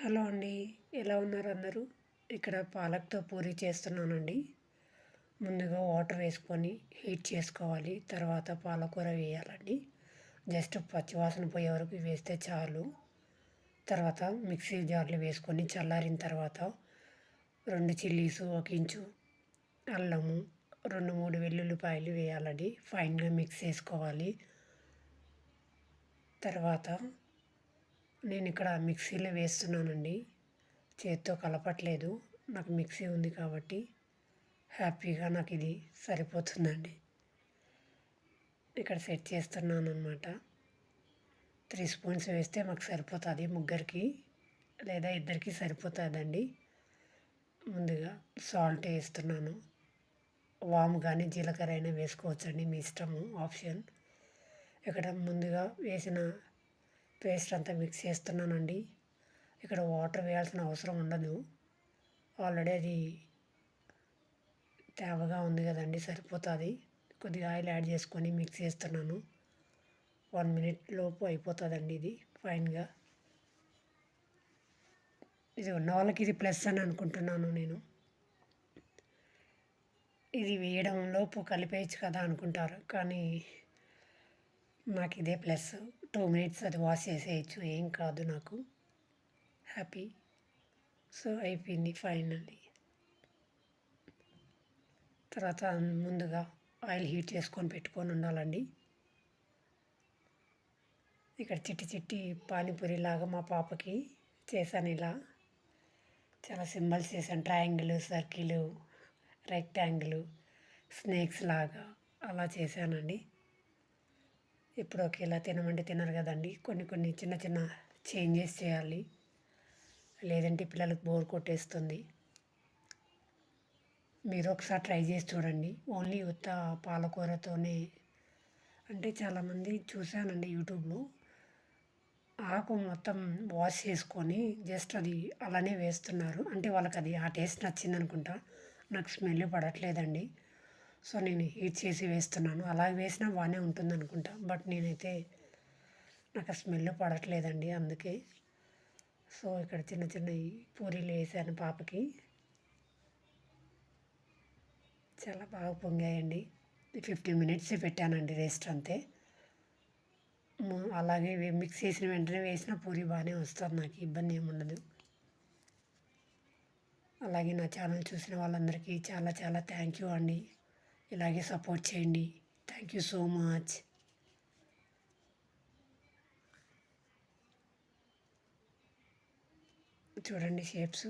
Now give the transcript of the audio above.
Hello అండి. ఎలా ఉన్నారు అందరూ? ఇక్కడ పాలక్‌తో పూరి చేస్తున్నానండి. ముందుగా వాటర్ వేసుకొని హీట్ చేసుకోవాలి. తర్వాత పాలకూర వేయాలండి. జస్ట్ పచ్చివాసన పోయే వరకు వేస్తే చాలు. తర్వాత మిక్సీ జార్‌లో వేసుకొని చల్లారిన తర్వాత 2 చిల్లీసు, 1 ఇంచు అల్లము, 2, 3 వెల్లుల్లిపాయలు వేయాలండి. ఫైన్‌గా మిక్స్ చేసుకోవాలి. తర్వాత నేను ఇక్కడ మిక్సీలో వేస్తున్నానండి. చేత్తో కలపట్లేదు. నాకు మిక్సీ ఉంది కాబట్టి హ్యాపీగా నాకు ఇది సరిపోతుందండి. ఇక్కడ సెట్ చేస్తున్నానన్నమాట. 3 స్పూన్స్ వేస్తే మాకు సరిపోతుంది ముగ్గురికి లేదా ఇద్దరికి సరిపోతుందండి. ముందుగా సాల్ట్ వేస్తున్నాను. వాము కానీ జీలకర్ర అయినా వేసుకోవచ్చండి, మీ ఇష్టము, ఆప్షన్. ఇక్కడ ముందుగా వేసిన పేస్ట్ అంతా మిక్స్ చేస్తున్నానండి. ఇక్కడ వాటర్ వేయాల్సిన అవసరం ఉండదు. ఆల్రెడీ అది తేవగా ఉంది కదండి, సరిపోతుంది. కొద్దిగా ఆయిల్ యాడ్ చేసుకొని మిక్స్ చేస్తున్నాను. 1 మినిట్ లోపు అయిపోతుందండి ఇది ఫైన్గా. ఇది ఉన్న వాళ్ళకి ఇది ప్లస్ అని అనుకుంటున్నాను నేను. ఇది వేయడం లోపు కలిపేయచ్చు కదా అనుకుంటారు, కానీ నాకు ఇదే ప్లస్. 2 మినిట్స్ అది వాష్ చేసేయచ్చు, ఏం కాదు నాకు. హ్యాపీ. సో అయిపోయింది ఫైనల్లీ. తర్వాత ముందుగా ఆయిల్ హీట్ చేసుకొని పెట్టుకొని ఉండాలండి. ఇక్కడ చిట్టి చిట్టి పానీపూరిలాగా మా పాపకి చేశాను. ఇలా చాలా సింబల్స్ చేశాను. ట్రయాంగిల్, సర్కిల్, రెక్టాంగిల్, స్నేక్స్ లాగా అలా చేశానండి. ఇప్పుడు ఒకేలా తినమంటే తినరు కదండి. కొన్ని చిన్న చిన్న చేంజెస్ చేయాలి, లేదంటే పిల్లలకు బోర్ కొట్టేస్తుంది. మీరు ఒకసారి ట్రై చేసి చూడండి. ఓన్లీ ఉత్త పాలకూరతోనే, అంటే చాలామంది చూశానండి యూట్యూబ్లో, ఆకు మొత్తం వాష్ చేసుకొని జస్ట్ అది అలానే వేస్తున్నారు. అంటే వాళ్ళకి అది ఆ టేస్ట్ నచ్చింది అనుకుంటా. నాకు స్మెల్ పడట్లేదండి. సో నేను హీట్ చేసి వేస్తున్నాను. అలా వేసినా బాగానే ఉంటుంది అనుకుంటా. బట్ నేనైతే నాకు ఆ స్మెల్ పడట్లేదండి, అందుకే. సో ఇక్కడ చిన్న చిన్నవి పూరీలు వేసాను పాపకి. చాలా బాగా పొంగాయండి. 15 మినిట్స్ పెట్టానండి రెస్ట్, అంతే. అలాగే మిక్స్ చేసిన వెంటనే వేసిన పూరి బాగానే వస్తుంది, నాకు ఇబ్బంది ఏమి ఉండదు. అలాగే నా ఛానల్ చూసిన వాళ్ళందరికీ చాలా చాలా థ్యాంక్ యూ అండి. ఇలాగే సపోర్ట్ చేయండి. Thank you so much. చూడండి షేప్స్.